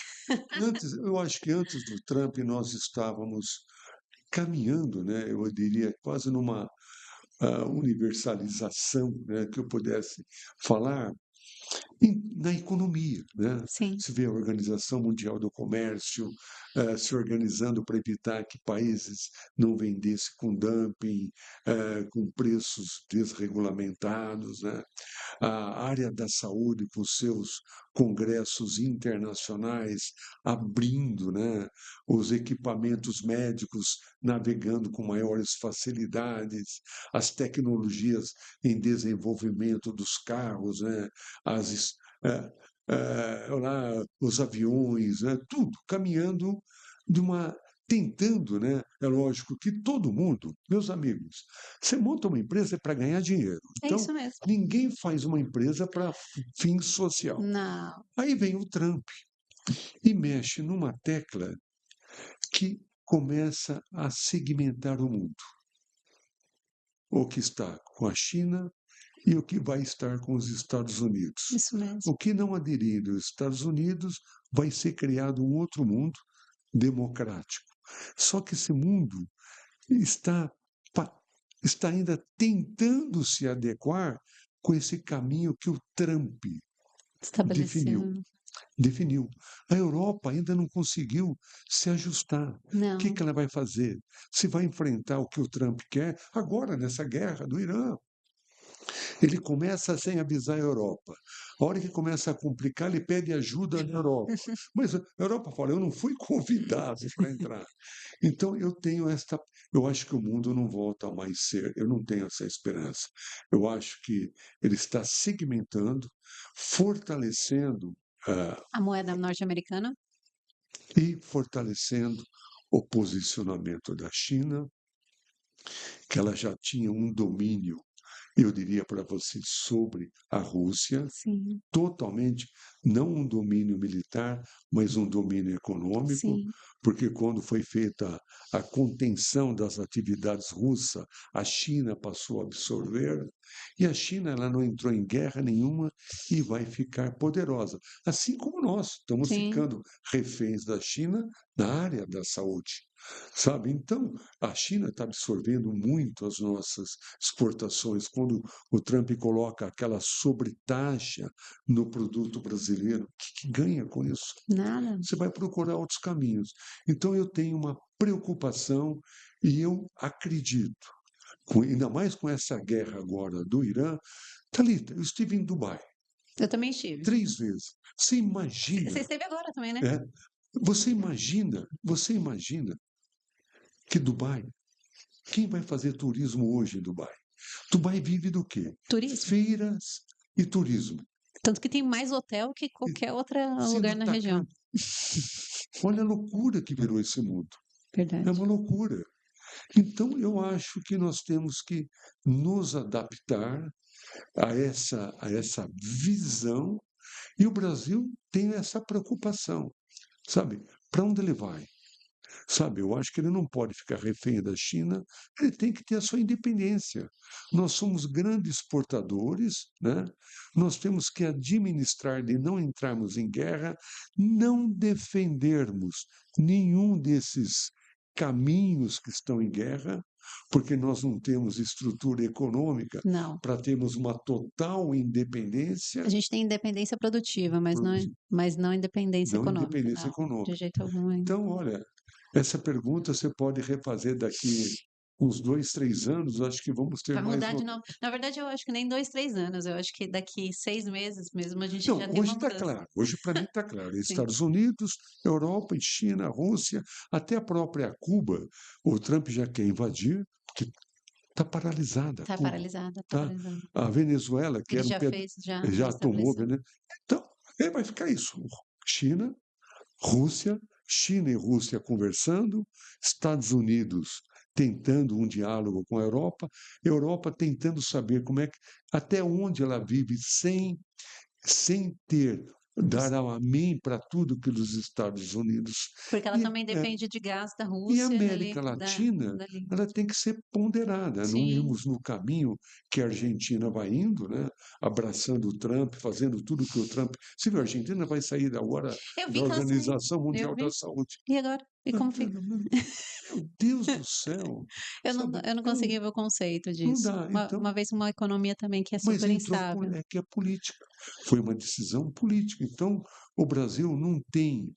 eu acho que antes do Trump nós estávamos caminhando, né, eu diria, quase numa universalização, né, que eu pudesse falar, na economia, né? Sim, Se vê a Organização Mundial do Comércio se organizando para evitar que países não vendessem com dumping, com preços desregulamentados, né? A área da saúde com seus congressos internacionais abrindo, né, os equipamentos médicos navegando com maiores facilidades, as tecnologias em desenvolvimento dos carros, né, as lá, os aviões, né, tudo caminhando de uma tentando, né? É lógico que todo mundo, meus amigos, você monta uma empresa para ganhar dinheiro. é Então, isso mesmo. ninguém faz uma empresa para fim social. Não, Aí vem o Trump e mexe numa tecla que começa a segmentar o mundo. O que está com a China e o que vai estar com os Estados Unidos. isso mesmo. O que não aderir aos Estados Unidos vai ser criado um outro mundo democrático. Só que esse mundo está, está ainda tentando se adequar com esse caminho que o Trump definiu. Estabelecido. Definiu. A Europa ainda não conseguiu se ajustar. O que Não, ela vai fazer? Se vai enfrentar o que o Trump quer agora nessa guerra do Irã? Ele começa sem avisar a Europa. A hora que começa a complicar, ele pede ajuda na Europa. Mas a Europa fala: eu não fui convidado para entrar. Então eu tenho esta. Eu acho que o mundo não volta a mais ser. Eu não tenho essa esperança. Eu acho que ele está segmentando, fortalecendo. a moeda norte-americana? E fortalecendo o posicionamento da China, que ela já tinha um domínio, eu diria para você, sobre a Rússia, Sim, totalmente, não um domínio militar, mas um domínio econômico, sim, porque quando foi feita a contenção das atividades russas, a China passou a absorver, e a China ela não entrou em guerra nenhuma e vai ficar poderosa. Assim como nós estamos sim. ficando reféns da China na área da saúde. Sabe? Então, a China está absorvendo muito as nossas exportações. Quando o Trump coloca aquela sobretaxa no produto brasileiro, o que ganha com isso? Nada. Você vai procurar outros caminhos. Então, eu tenho uma preocupação e eu acredito, ainda mais com essa guerra agora do Irã. Thalita, eu estive em Dubai Eu também estive. 3 vezes. Você Você imagina, esteve agora também, né? é, você imagina que Dubai, quem vai fazer turismo hoje em Dubai? Dubai vive do quê? Turismo. Feiras e turismo. Tanto que tem mais hotel que E qualquer outro sendo lugar na região. atacado. Olha a loucura que virou esse mundo. É verdade. uma loucura. Então, eu acho que nós temos que nos adaptar a essa visão, e o Brasil tem essa preocupação, sabe? Para onde ele vai? Sabe, eu acho que ele não pode ficar refém da China, ele tem que ter a sua independência. Nós somos grandes exportadores, né? Nós temos que administrar de não entrarmos em guerra, não defendermos nenhum desses caminhos que estão em guerra, porque nós não temos estrutura econômica Não. para termos uma total A independência, gente tem independência produtiva, mas não independência não econômica. independência Não, de econômica. jeito algum. Então, olha, essa pergunta você pode refazer daqui uns 2, 3 anos, acho que vamos ter Vai mais mudar no de novo. Na verdade, eu acho que nem 2, 3 anos, eu acho que daqui 6 meses mesmo a gente não, já tem hoje uma está mudança. claro, hoje para mim está claro, Sim, Estados Unidos, Europa, China, Rússia, até a própria Cuba, o Trump já quer invadir, porque está paralisada tá Cuba, paralisada, tá tá? paralisada. A Venezuela, que Ele era um já ped fez, já já tomou, estabeleceu. Vene então, vai ficar isso, China, Rússia, China e Rússia conversando, Estados Unidos tentando um diálogo com a Europa tentando saber como é que, até onde ela vive sem ter dar amém para tudo que os Estados Unidos. Porque ela E, também depende de gás da e a Rússia, dali América da Latina, dali. ela tem que ser ponderada, não Sim, irmos no caminho que a Argentina vai indo, né? Abraçando o Trump, fazendo tudo que o Trump. Se a Argentina vai sair agora eu da vi que ela saiu, Organização eu Mundial da vi. Saúde. E agora? E como fica? Meu Deus do céu, sabe? Eu não consegui ver o conceito Não disso. dá. Uma Então, vez uma economia também que é mas super entrou instável. é que é política. Foi uma decisão política. Então, o Brasil não tem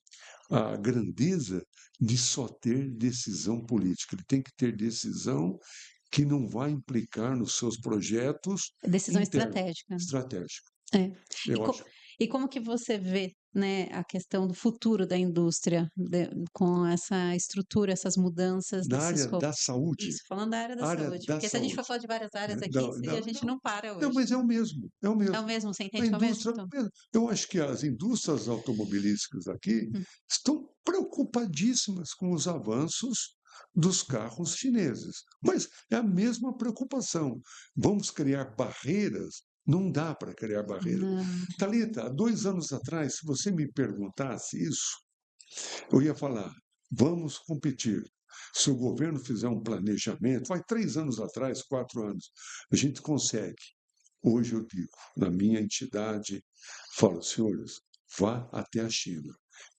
a grandeza de só ter decisão política. Ele tem que ter decisão que não vai implicar nos seus projetos Decisão internos, estratégica. estratégicos. É. E Eu co acho. e como que você vê, né, a questão do futuro da indústria, com essa estrutura, essas mudanças Na nesse área escopo? da saúde, Isso, falando da área da área saúde, da porque se a gente for saúde. falar de várias áreas aqui, Não, se a não, gente não. não para Não, hoje. mas é o mesmo, é o É o mesmo. mesmo? Você A entende que é o mesmo? indústria, Então eu acho que as indústrias automobilísticas aqui hum, estão preocupadíssimas com os avanços dos carros chineses. Mas é a mesma preocupação. Vamos criar barreiras? Não dá para criar barreiras. não. Thalita, há 2 anos atrás, se você me perguntasse isso, eu ia falar: vamos competir. Se o governo fizer um planejamento, vai 3 anos atrás, 4 anos, a gente consegue. Hoje eu digo, na minha entidade, falo, senhores, vá até a China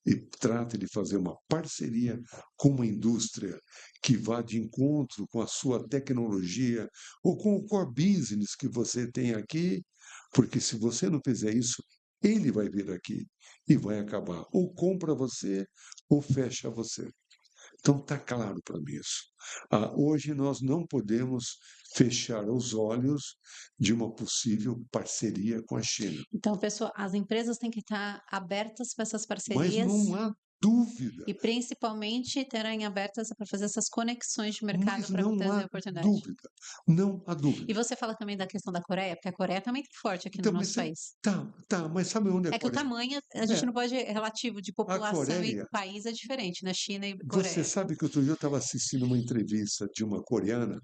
e trate de fazer uma parceria com uma indústria que vá de encontro com a sua tecnologia ou com o core business que você tem aqui, porque se você não fizer isso, ele vai vir aqui e vai acabar. Ou compra você, ou fecha você. Então está claro para mim isso. Hoje nós não podemos fechar os olhos de uma possível parceria com a China. Então pessoa as empresas têm que estar abertas para essas Mas parcerias não há dúvida, e principalmente estarem abertas para fazer essas conexões de mercado mas para não trazer há oportunidade. dúvida, não há E dúvida. você fala também da questão da Coreia, porque a Coreia também está forte aqui no Então, nosso mas país. mas sabe onde é a É que o Coreia? tamanho, a gente É, não pode, relativo de a população e Coreia. país é diferente, né? China e Você Coreia. sabe que outro dia eu estava assistindo uma entrevista de uma coreana,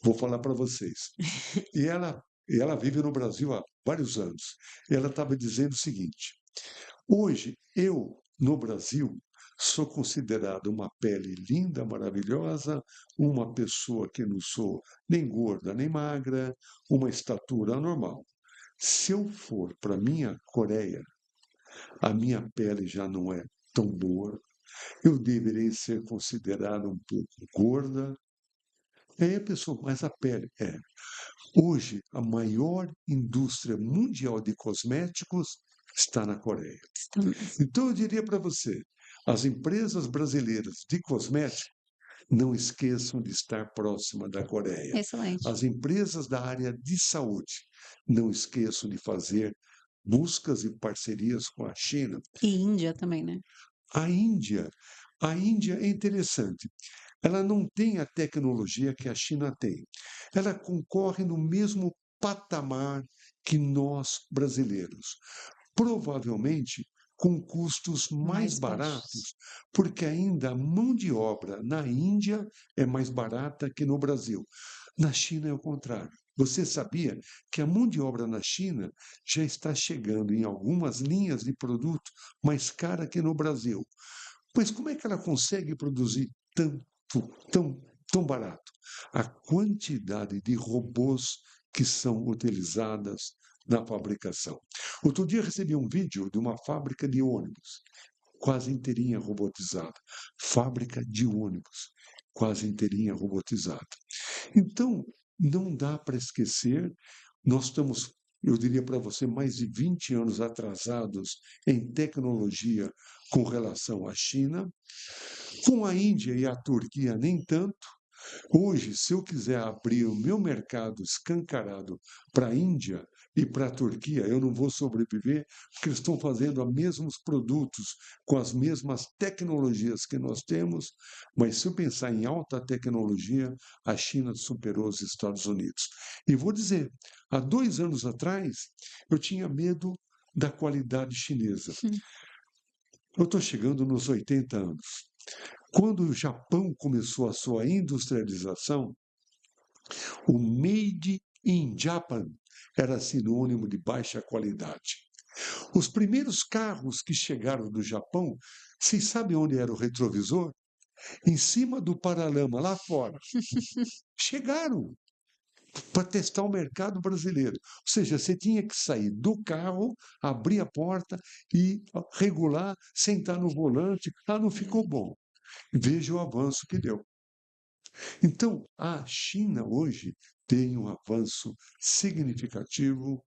vou falar para vocês. E ela vive no Brasil há vários anos. E ela estava dizendo o seguinte: hoje, eu, no Brasil, sou considerado uma pele linda, maravilhosa, uma pessoa que não sou nem gorda nem magra, uma estatura normal. Se eu for para a minha Coreia, a minha pele já não é tão boa, eu deverei ser considerada um pouco gorda. E aí a pessoa, mas a pele é. Hoje, a maior indústria mundial de cosméticos está na Coreia. Estamos- Então, eu diria para você: as empresas brasileiras de cosméticos não esqueçam de estar próxima da Coreia. Excelente. As empresas da área de saúde não esqueçam de fazer buscas e parcerias com a China. E Índia também, né? A Índia, a Índia é interessante. Ela não tem a tecnologia que a China tem. Ela concorre no mesmo patamar que nós brasileiros. Provavelmente com custos mais Mais baixos. baratos, porque ainda a mão de obra na Índia é mais barata que no Brasil. Na China é o contrário. Você sabia que a mão de obra na China já está chegando em algumas linhas de produto mais cara que no Brasil? Pois como é que ela consegue produzir tanto, tão, tão barato? A quantidade de robôs que são utilizadas na fabricação. Outro dia recebi um vídeo de uma fábrica de ônibus, quase inteirinha robotizada. Fábrica de ônibus, quase inteirinha robotizada. Então, não dá para esquecer, nós estamos, eu diria para você, mais de 20 anos atrasados em tecnologia com relação à China. Com a Índia e a Turquia, nem tanto. Hoje, se eu quiser abrir o meu mercado escancarado para a Índia e para a Turquia, eu não vou sobreviver, porque eles estão fazendo os mesmos produtos, com as mesmas tecnologias que nós temos, mas se eu pensar em alta tecnologia, a China superou os Estados Unidos. E vou dizer, há 2 anos atrás, eu tinha medo da qualidade chinesa. Eu estou chegando nos 80 anos. Quando o Japão começou a sua industrialização, o Made in Japan era sinônimo de baixa qualidade. Os primeiros carros que chegaram do Japão, vocês sabem onde era o retrovisor? Em cima do paralama, lá fora. Chegaram para testar o mercado brasileiro. Ou seja, você tinha que sair do carro, abrir a porta e regular, sentar no volante. Ah, não ficou bom. Veja o avanço que deu. Então, a China hoje tem um avanço significativo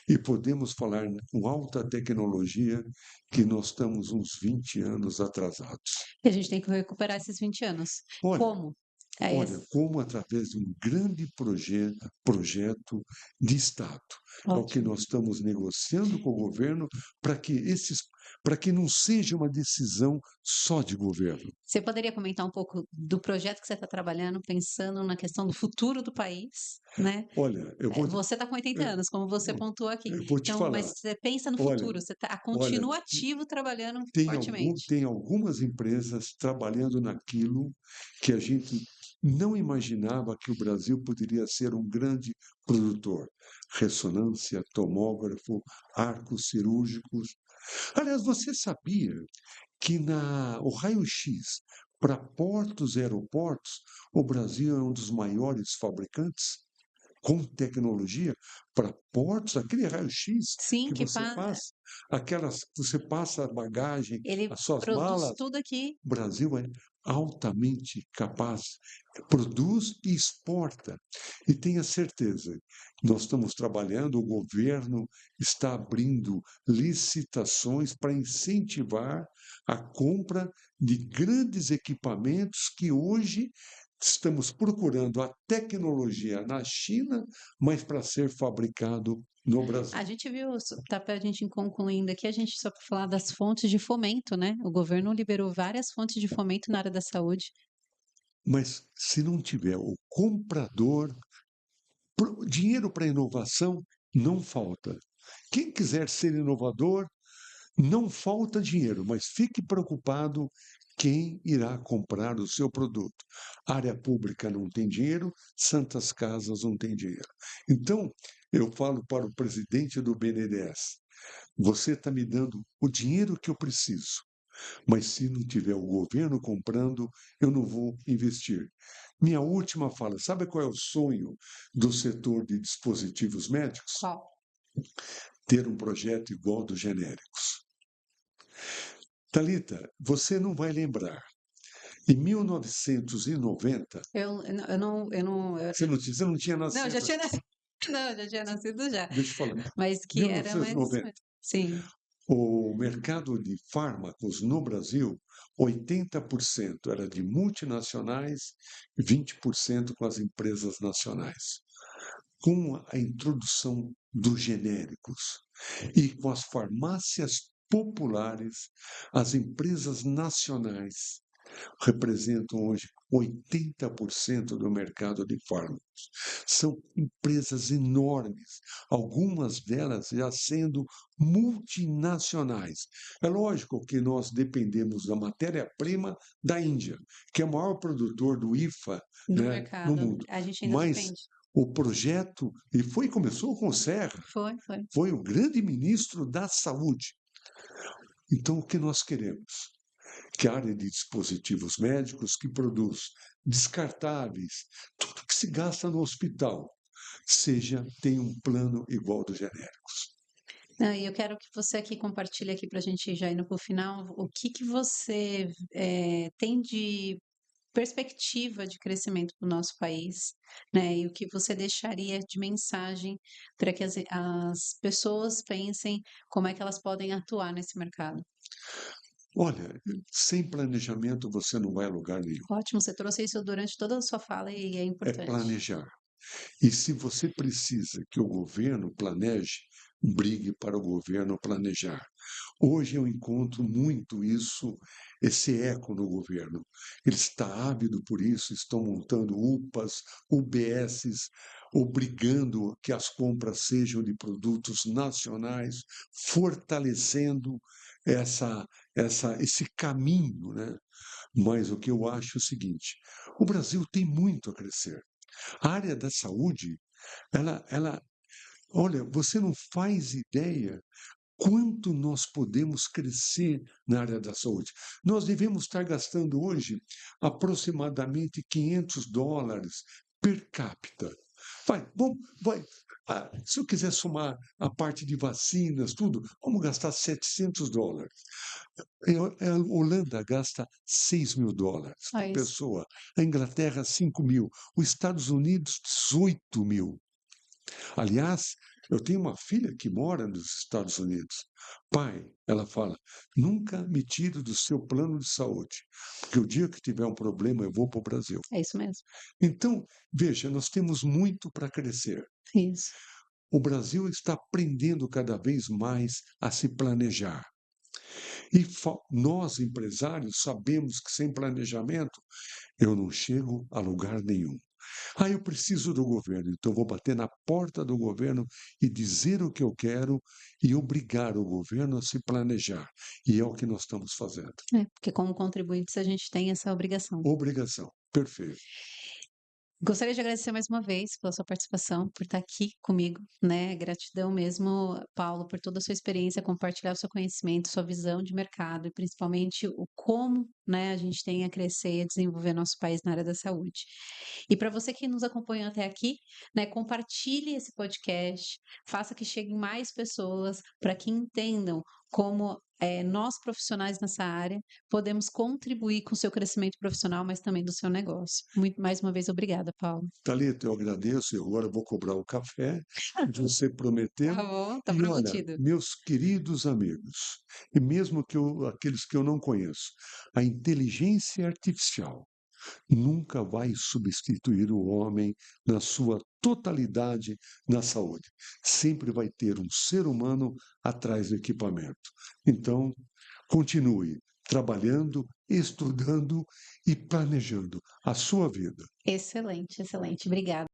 e podemos falar com alta tecnologia que nós estamos uns 20 anos atrasados. E a gente tem que recuperar esses 20 anos. Olha, Como? É olha, esse. como através de um grande projeto de Estado. É o que Ótimo. nós estamos negociando com o governo para que não seja uma decisão só de governo. Você poderia comentar um pouco do projeto que você está trabalhando, pensando na questão do futuro do país, né? Olha, Você está com 80 anos, como você pontuou aqui. eu vou te Então, mas falar. você pensa no Olha, futuro, você tá, olha, continua ativo trabalhando fortemente. tem algumas empresas trabalhando naquilo que a gente não imaginava que o Brasil poderia ser um grande produtor. Ressonância, tomógrafo, arcos cirúrgicos. Aliás, você sabia que o raio-x para portos e aeroportos, o Brasil é um dos maiores fabricantes? Com tecnologia para portos, aquele raio-x Sim, que você passa, você passa a bagagem, ele as suas produz malas, tudo aqui. o Brasil é altamente capaz, produz e exporta. E tenha certeza, nós estamos trabalhando, o governo está abrindo licitações para incentivar a compra de grandes equipamentos que hoje estamos procurando a tecnologia na China, mas para ser fabricado no A Brasil. gente viu, tá para a gente ir concluindo aqui, a gente só para falar das fontes de fomento, né? O governo liberou várias fontes de fomento na área da saúde. Mas se não tiver o comprador, dinheiro para inovação não falta. Quem quiser ser inovador, não falta dinheiro, mas fique preocupado quem irá comprar o seu produto. Área pública não tem dinheiro, santas casas não têm dinheiro. Então, eu falo para o presidente do BNDES: você está me dando o dinheiro que eu preciso, mas se não tiver o governo comprando, eu não vou investir. Minha última fala: sabe qual é o sonho do setor de dispositivos médicos? Qual? Ter um projeto igual ao dos genéricos. Talita, você não vai lembrar. Em 1990, você não tinha não, já nascido. tinha nascido, não, já tinha nascido já, Deixa eu falar. mas que era mais, 1990, sim, o mercado de fármacos no Brasil, 80% era de multinacionais, 20% com as empresas nacionais. Com a introdução dos genéricos e com as farmácias populares, as empresas nacionais representam hoje 80% do mercado de fármacos. São empresas enormes, algumas delas já sendo multinacionais. É lógico que nós dependemos da matéria-prima da Índia, que é o maior produtor do IFA, Do né, no mercado. mundo. A gente ainda Mas depende. o projeto, começou com o Serra, Foi. foi o grande ministro da Saúde. Então, o que nós queremos? Que a área de dispositivos médicos que produz descartáveis, tudo que se gasta no hospital, tenha um plano igual dos genéricos. Não, e eu quero que você aqui compartilhe aqui para a gente já indo para o final, o que que você tem de perspectiva de crescimento para o nosso país, né? E o que você deixaria de mensagem para que as pessoas pensem como é que elas podem atuar nesse mercado. Olha, sem planejamento você não vai a lugar nenhum. Ótimo, você trouxe isso durante toda a sua fala e é É importante. planejar. E se você precisa que o governo planeje, brigue para o governo planejar. Hoje eu encontro muito isso, esse eco no governo. Ele está ávido por isso, estão montando UPAs, UBSs, obrigando que as compras sejam de produtos nacionais, fortalecendo essa, esse caminho, né? Mas o que eu acho é o seguinte: o Brasil tem muito a crescer. A área da saúde, ela, olha, você não faz ideia quanto nós podemos crescer na área da saúde. Nós devemos estar gastando hoje aproximadamente US$ 500 per capita. Vai. Se eu quiser somar a parte de vacinas, tudo, vamos gastar US$ 700. A Holanda gasta US$ 6.000 Só por isso. pessoa, a Inglaterra 5.000, os Estados Unidos 18.000. Aliás, eu tenho uma filha que mora nos Estados Unidos. Pai, ela fala, nunca me tire do seu plano de saúde, porque o dia que tiver um problema eu vou para o Brasil. É isso mesmo. Então, veja, nós temos muito para crescer. Isso. O Brasil está aprendendo cada vez mais a se planejar. E nós, empresários, sabemos que sem planejamento eu não chego a lugar nenhum. Eu preciso do governo, então vou bater na porta do governo e dizer o que eu quero e obrigar o governo a se planejar. E é o que nós estamos fazendo. É, porque como contribuintes a gente tem essa obrigação. Obrigação. Perfeito. Gostaria de agradecer mais uma vez pela sua participação, por estar aqui comigo, né? Gratidão mesmo, Paulo, por toda a sua experiência, compartilhar o seu conhecimento, sua visão de mercado e principalmente o como, né, a gente tem a crescer e a desenvolver nosso país na área da saúde. E para você que nos acompanhou até aqui, né, compartilhe esse podcast, faça que cheguem mais pessoas para que entendam como nós profissionais nessa área podemos contribuir com o seu crescimento profissional, mas também do seu negócio. Muito mais uma vez, obrigada, Paulo. Thalita, eu agradeço e agora vou cobrar o café que você Tá prometeu. bom, tá E olha, prometido. meus queridos amigos, e mesmo aqueles que eu não conheço, a inteligência artificial nunca vai substituir o homem na sua totalidade na saúde. Sempre vai ter um ser humano atrás do equipamento. Então, continue trabalhando, estudando e planejando a sua vida. Excelente, excelente. Obrigada.